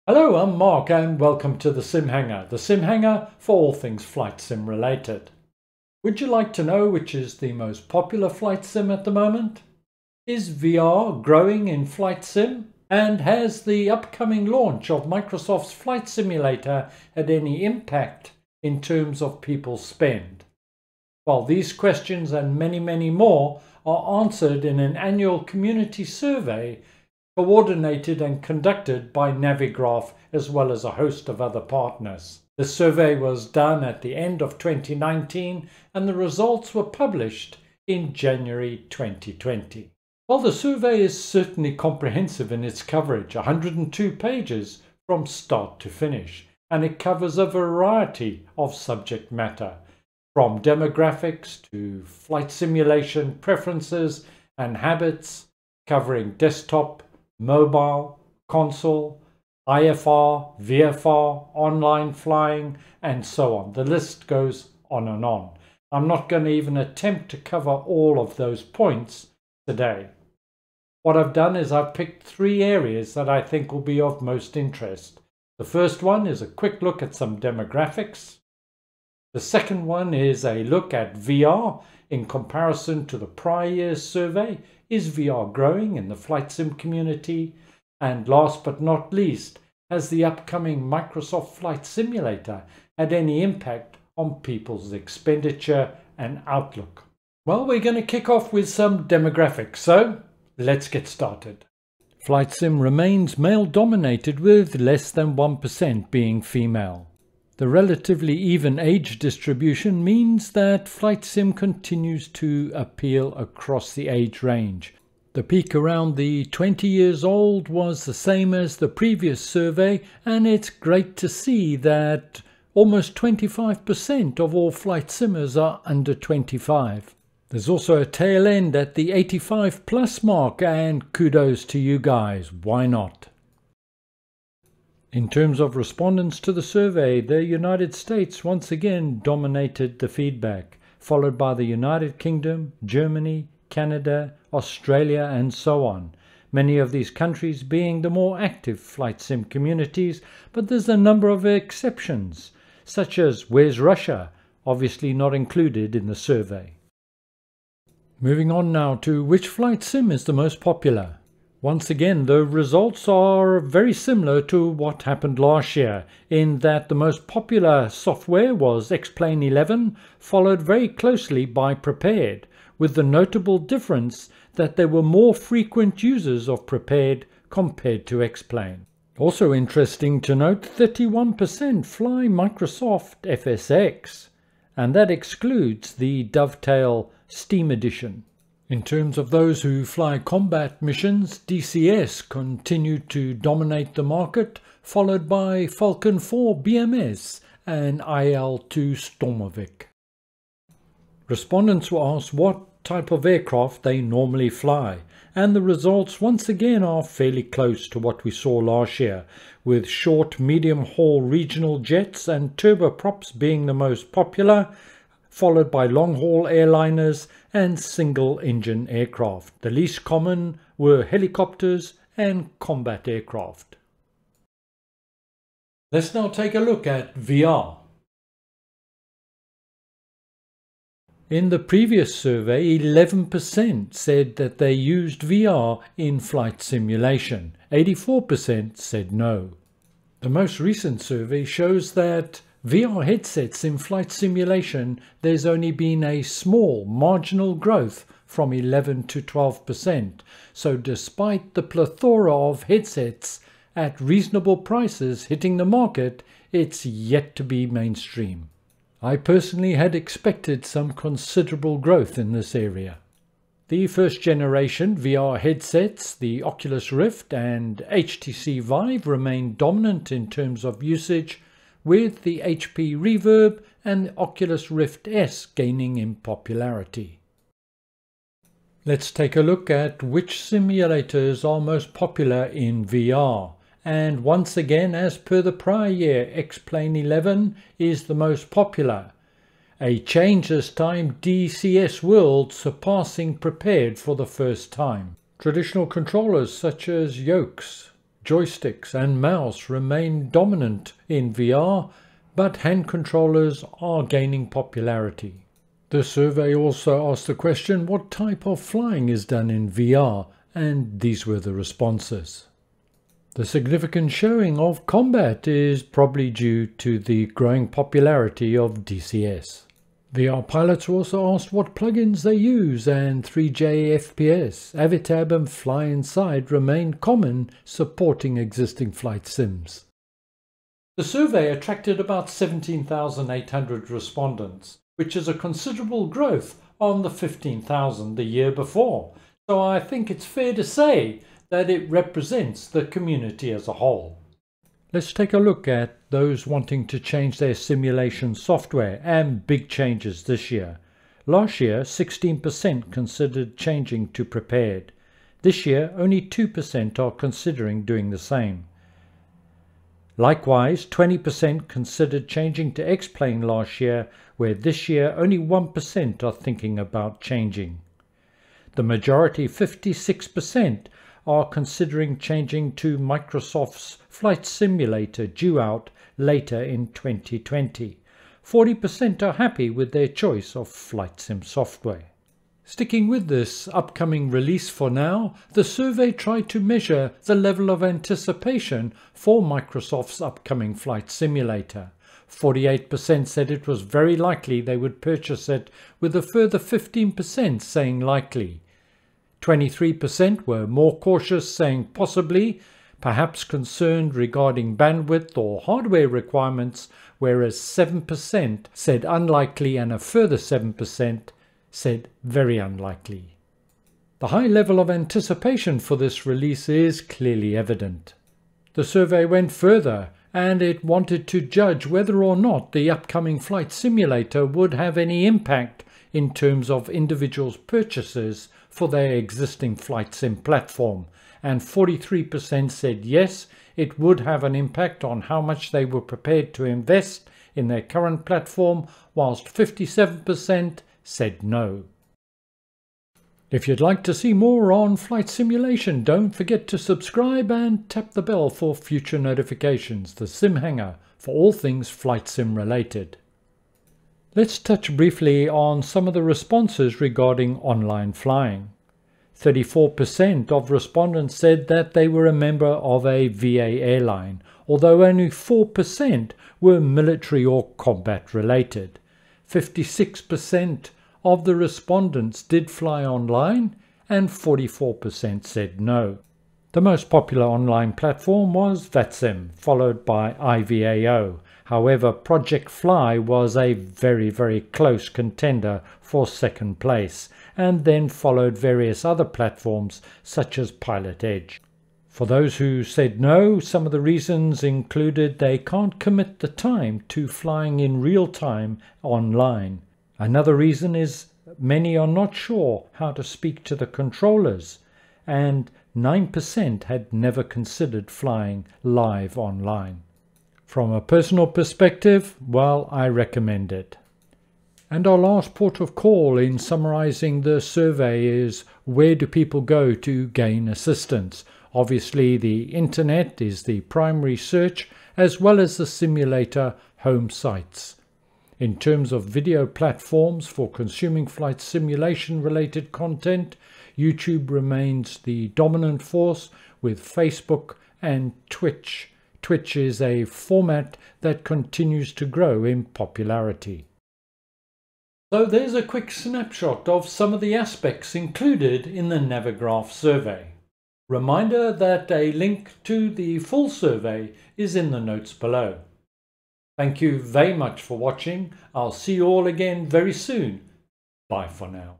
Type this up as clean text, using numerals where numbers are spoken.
Hello, I'm Mark and welcome to the SimHanger. The SimHanger for all things flight sim related. Would you like to know which is the most popular flight sim at the moment? Is VR growing in flight sim? And has the upcoming launch of Microsoft's flight simulator had any impact in terms of people's spend? Well, these questions and many more are answered in an annual community survey coordinated and conducted by Navigraph as well as a host of other partners. The survey was done at the end of 2019 and the results were published in January 2020. Well, the survey is certainly comprehensive in its coverage, 102 pages from start to finish, and it covers a variety of subject matter, from demographics to flight simulation preferences and habits, covering desktop, mobile, console, IFR, VFR, online flying, and so on. The list goes on and on. I'm not going to even attempt to cover all of those points today. What I've done is I've picked three areas that I think will be of most interest. The first one is a quick look at some demographics. The second one is a look at VR in comparison to the prior year's survey. Is VR growing in the flight sim community? And last but not least, has the upcoming Microsoft Flight Simulator had any impact on people's expenditure and outlook? Well, we're going to kick off with some demographics, so let's get started. Flight sim remains male dominated with less than 1% being female. The relatively even age distribution means that flight sim continues to appeal across the age range. The peak around the 20 years old was the same as the previous survey, and it's great to see that almost 25% of all flight simmers are under 25. There's also a tail end at the 85 plus mark, and kudos to you guys, why not? In terms of respondents to the survey, the United States once again dominated the feedback, followed by the United Kingdom, Germany, Canada, Australia, and so on. Many of these countries being the more active flight sim communities, but there's a number of exceptions, such as where's Russia, obviously not included in the survey. Moving on now to which flight sim is the most popular. Once again, the results are very similar to what happened last year, in that the most popular software was Xplane 11, followed very closely by Prepared, with the notable difference that there were more frequent users of Prepared compared to Xplane. Also interesting to note, 31% fly Microsoft FSX, and that excludes the Dovetail Steam Edition. In terms of those who fly combat missions, DCS continued to dominate the market, followed by Falcon 4 BMS and IL-2 Stormovik. Respondents were asked what type of aircraft they normally fly, and the results once again are fairly close to what we saw last year, with short medium-haul regional jets and turboprops being the most popular, followed by long-haul airliners and single-engine aircraft. The least common were helicopters and combat aircraft. Let's now take a look at VR. In the previous survey, 11% said that they used VR in flight simulation. 84% said no. The most recent survey shows that VR headsets in flight simulation, there's only been a small marginal growth from 11 to 12%. So despite the plethora of headsets at reasonable prices hitting the market, it's yet to be mainstream. I personally had expected some considerable growth in this area. The first generation VR headsets, the Oculus Rift and HTC Vive, remain dominant in terms of usage, with the HP Reverb and the Oculus Rift S gaining in popularity. Let's take a look at which simulators are most popular in VR. And once again, as per the prior year, Xplane 11 is the most popular. A change this time, DCS World surpassing Prepared for the first time. Traditional controllers such as yokes, Joysticks and mouse remain dominant in VR, but hand controllers are gaining popularity. The survey also asked the question, what type of flying is done in VR? And these were the responses. The significant showing of combat is probably due to the growing popularity of DCS. VR pilots were also asked what plugins they use, and 3J FPS, Avitab and Fly Inside remain common, supporting existing flight sims. The survey attracted about 17,800 respondents, which is a considerable growth on the 15,000 the year before, so I think it's fair to say that it represents the community as a whole. Let's take a look at those wanting to change their simulation software and big changes this year. Last year, 16% considered changing to Prepared. This year, only 2% are considering doing the same. Likewise, 20% considered changing to Xplane last year, where this year only 1% are thinking about changing. The majority, 56%, are considering changing to Microsoft's Flight Simulator due out later in 2020. 40% are happy with their choice of flight sim software. Sticking with this upcoming release for now, the survey tried to measure the level of anticipation for Microsoft's upcoming flight simulator. 48% said it was very likely they would purchase it, with a further 15% saying likely. 23% were more cautious, saying possibly, perhaps concerned regarding bandwidth or hardware requirements, whereas 7% said unlikely and a further 7% said very unlikely. The high level of anticipation for this release is clearly evident. The survey went further, and it wanted to judge whether or not the upcoming flight simulator would have any impact in terms of individuals' purchases for their existing flight sim platform, and 43% said yes, it would have an impact on how much they were prepared to invest in their current platform, whilst 57% said no. If you'd like to see more on flight simulation, don't forget to subscribe and tap the bell for future notifications. The SimHanger, for all things flight sim related. Let's touch briefly on some of the responses regarding online flying. 34% of respondents said that they were a member of a VA airline, although only 4% were military or combat related. 56% of the respondents did fly online, and 44% said no. The most popular online platform was VATSIM, followed by IVAO. However, Project Fly was a very close contender for second place, and then followed various other platforms such as Pilot Edge. For those who said no, some of the reasons included they can't commit the time to flying in real time online. Another reason is many are not sure how to speak to the controllers, and 9% had never considered flying live online. From a personal perspective, well, I recommend it. And our last port of call in summarizing the survey is, where do people go to gain assistance? Obviously, the internet is the primary search, as well as the simulator home sites. In terms of video platforms for consuming flight simulation related content, YouTube remains the dominant force, with Facebook and Twitch. Twitch is a format that continues to grow in popularity. So there's a quick snapshot of some of the aspects included in the Navigraph survey. Reminder that a link to the full survey is in the notes below. Thank you very much for watching. I'll see you all again very soon. Bye for now.